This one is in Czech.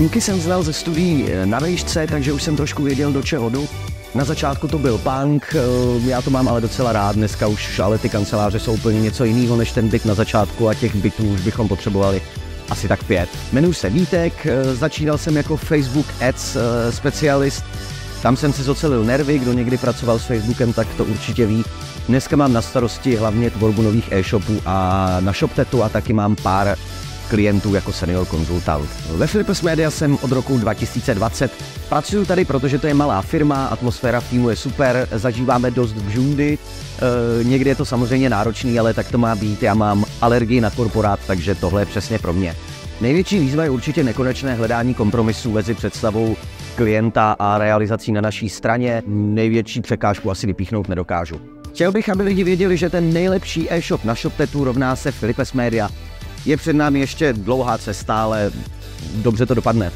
Kluky jsem znal ze studií na vejšce, takže už jsem trošku věděl, do čeho jdu. Na začátku to byl punk, já to mám ale docela rád, dneska už ale ty kanceláře jsou úplně něco jiného než ten byt na začátku a těch bytů už bychom potřebovali asi tak 5. Jmenuji se Vítek, začínal jsem jako Facebook Ads specialist, tam jsem si zocelil nervy, kdo někdy pracoval s Facebookem, tak to určitě ví. Dneska mám na starosti hlavně tvorbu nových e-shopů a na ShopTetu a taky mám pár klientů jako senior konzultant. Ve Philippus Media jsem od roku 2020. Pracuji tady, protože to je malá firma, atmosféra v týmu je super, zažíváme dost bžundy, někdy je to samozřejmě náročný, ale tak to má být, já mám alergii na korporát, takže tohle je přesně pro mě. Největší výzva je určitě nekonečné hledání kompromisů mezi představou klienta a realizací na naší straně. Největší překážku asi vypíchnout nedokážu. Chtěl bych, aby lidi věděli, že ten nejlepší e-shop na ShopTetu rovná se Philippus Media. Je před námi ještě dlouhá cesta, ale dobře to dopadne.